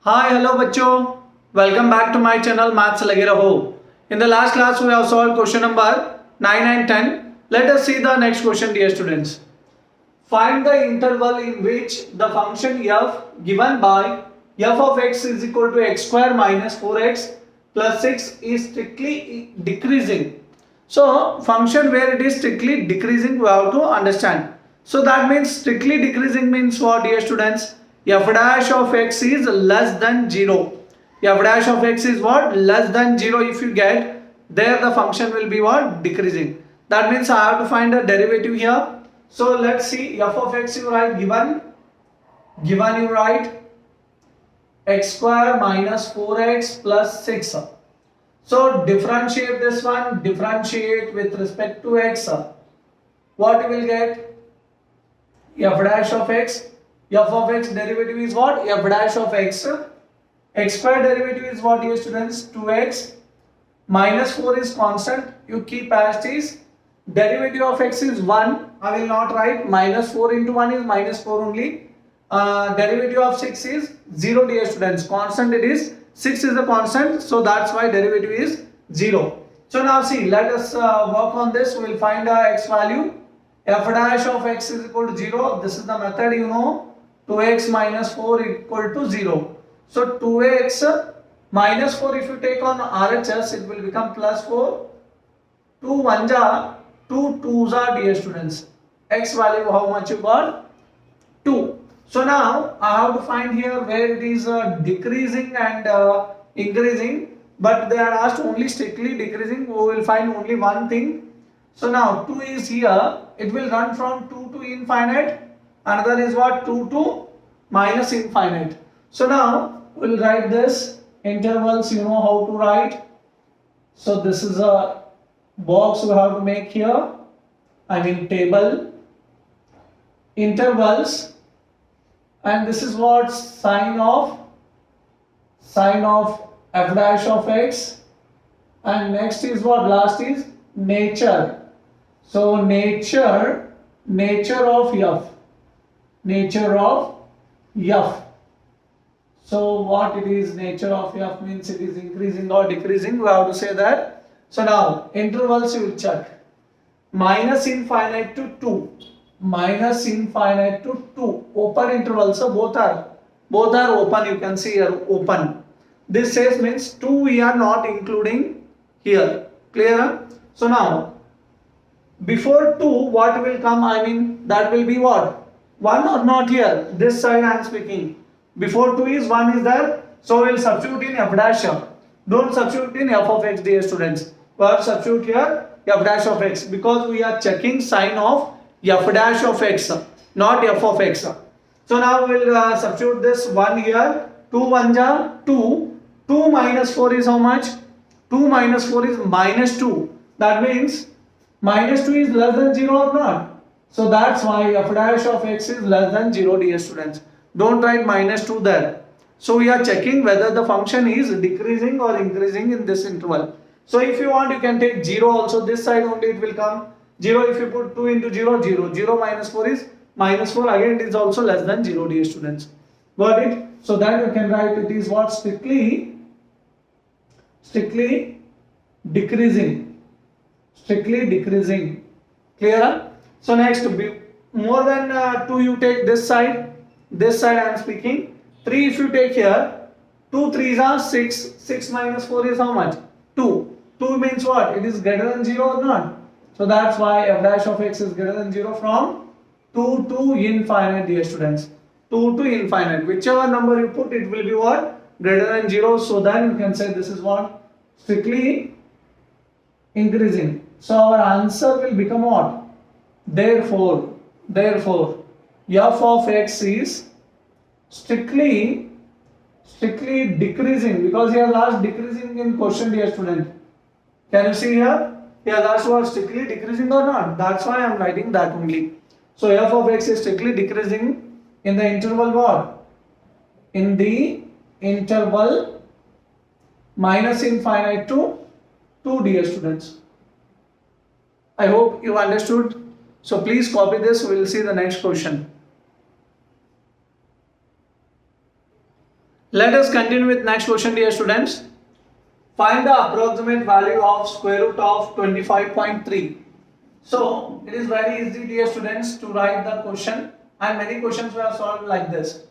Hi, hello bachcho. Welcome back to my channel Maths Lageraho. In the last class we have solved question number 9 and 10. Let us see the next question, dear students. Find the interval in which the function f given by f of x is equal to x square minus 4x plus 6 is strictly decreasing. So function where it is strictly decreasing we have to understand. So that means strictly decreasing means what, dear students? F dash of x is less than 0. F dash of x is what? Less than 0 if you get, there the function will be what? Decreasing. That means I have to find a derivative here. So let's see, f of x you write given you write x square minus 4x plus 6. So differentiate this one, differentiate with respect to x. What you will get? F dash of x. F of x derivative is what? F dash of x. X square derivative is what, dear students? 2x. Minus 4 is constant. You keep as it is. Derivative of x is 1. I will not write. Minus 4 into 1 is minus 4 only. Derivative of 6 is 0, dear students. Constant it is. 6 is a constant. So that's why derivative is 0. So now see, let us work on this. We will find x value. F dash of x is equal to 0. This is the method you know. 2x minus 4 equal to 0. So 2x minus 4 if you take on RHS it will become plus 4. 2 1 ja, 2 2s are, dear students. X value how much you got? 2. So now I have to find here where it is decreasing and increasing, but they are asked only strictly decreasing. We will find only one thing. So now 2 is here, it will run from 2 to infinite. Another is what? 2 to minus infinite. So now we will write this intervals, you know how to write. So this is a box we have to make here. I mean table. Intervals. And this is what? Sine of f dash of x. And next is what? Last is nature. So nature of f. Nature of f. So what it is? Nature of f means it is increasing or decreasing. We have to say that. So now intervals you will check. Minus infinite to 2. Minus infinite to 2. Open intervals. So both are open. You can see here open. This says means 2 we are not including here. Clear? So now before 2 what will come? I mean that will be what? 1 or not here? This side I am speaking. Before 2 is 1 is there. So we will substitute in f dash. Don't substitute in f of x, dear students. We have substitute here f dash of x because we are checking sign of f dash of x, not f of x. So now we will substitute this 1 here. 2 1 ja 2. 2 minus 4 is how much? 2 minus 4 is minus 2. That means minus 2 is less than 0 or not? So that's why f dash of x is less than 0, dear students. Don't write minus 2 there. So we are checking whether the function is decreasing or increasing in this interval. So if you want you can take 0 also. This side only it will come. 0 if you put 2 into 0, 0. 0 minus 4 is minus 4. Again it is also less than 0, dear students. Got it? So then you can write it is what? Strictly decreasing. Strictly decreasing. Clear? So next, more than 2 you take this side. This side I am speaking. 3 if you take here. 2 3s are 6. 6 minus 4 is how much? 2. 2 means what? It is greater than 0 or not? So that's why f dash of x is greater than 0 from 2 to infinite, dear students. 2 to infinite. Whichever number you put it will be what? Greater than 0. So then you can say this is what? Strictly increasing. So our answer will become what? Therefore, f of x is strictly decreasing because he has asked decreasing in question, dear student. Can you see here? He has asked what? Strictly decreasing or not? That's why I am writing that only. So f of x is strictly decreasing in the interval what? In the interval minus infinite to 2, dear students. I hope you understood. So please copy this. We will see the next question. Let us continue with next question, dear students. Find the approximate value of square root of 25.3. So it is very easy, dear students, to write the question, and many questions were solved like this.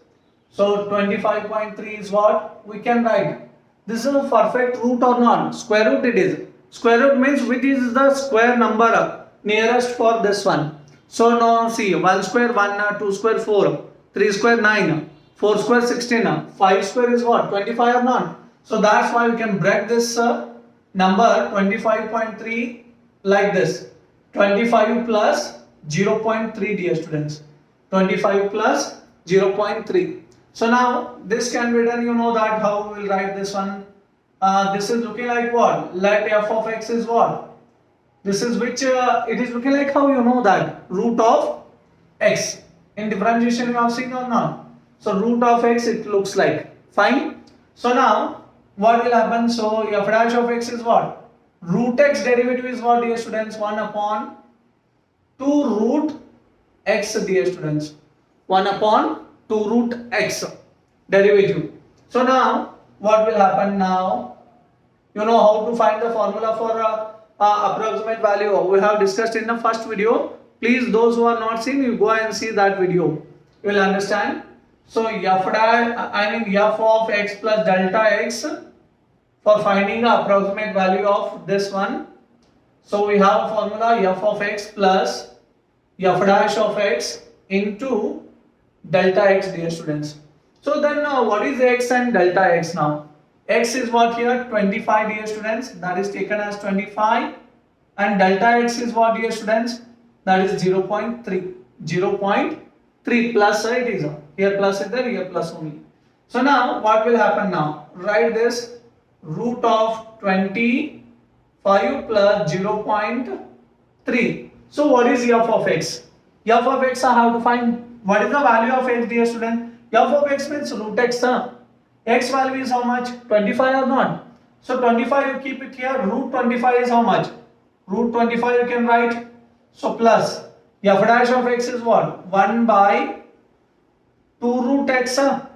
So 25.3 is what we can write. This is a perfect root or not? Square root it is. Square root means which is the square number nearest for this one. So now see, 1 square 1, 2 square 4, 3 square 9, 4 square 16, 5 square is what? 25 or not? So that's why we can break this number 25.3 like this. 25 plus 0.3, dear students. 25 plus 0.3. So now this can be done, you know that how we will write this one. This is looking like what? Let f of x is what? This is which, it is looking like how you know that? Root of x. In differentiation you have seen or not? So root of x it looks like. Fine. So now what will happen? So f dash of x is what? Root x derivative is what, dear students? 1 upon 2 root x, dear students. 1 upon 2 root x derivative. So now what will happen now? You know how to find the formula for approximate value. We have discussed in the first video. Please, those who are not seen, you go and see that video. You will understand. So f of x plus delta x for finding the approximate value of this one. So we have a formula f of x plus f dash of x into delta x, dear students. So then what is x and delta x now? X is what here? 25, dear students. That is taken as 25. And delta x is what, dear students? That is 0.3. 0.3 plus it is. Here plus is there, here plus only. So now what will happen now? Write this root of 25 plus 0.3. So what is f of x? F of x I have to find. What is the value of x, dear student? F of x means root x. X value is how much? 25 or not? So 25 you keep it here. Root 25 is how much? Root 25 you can write. So plus f dash of x is what? 1 by 2 root x. F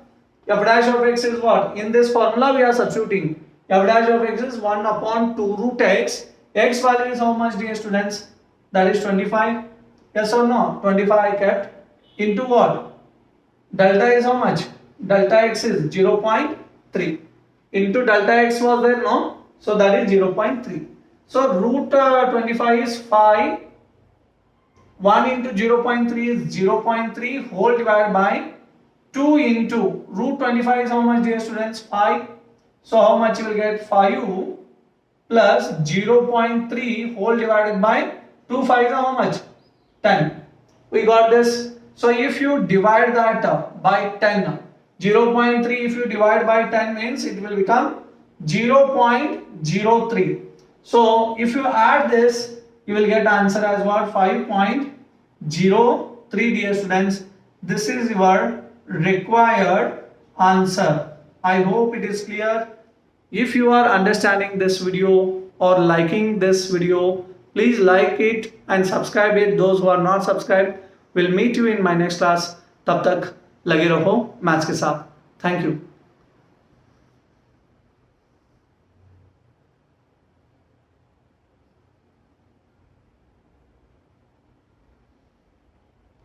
dash of x is what? In this formula we are substituting. F dash of x is 1 upon 2 root x. X value is how much, dear students? That is 25. Yes or no? 25 I kept. Into what? Delta is how much? Delta x is 0.3. Into delta x was there, no? So that is 0.3. So root 25 is 5. 1 into 0.3 is 0.3 whole divided by 2 into root 25 is how much, dear students? 5. So how much you will get? 5 plus 0.3 whole divided by 2 5 is how much? 10. We got this. So if you divide that by 10, 0.3 if you divide by 10 means it will become 0.03. So if you add this, you will get answer as what? 5.03, dear students. This is your required answer. I hope it is clear. If you are understanding this video or liking this video, please like it and subscribe it. Those who are not subscribed, will meet you in my next class. तब तक लगे रहो maths के साथ. Thank you.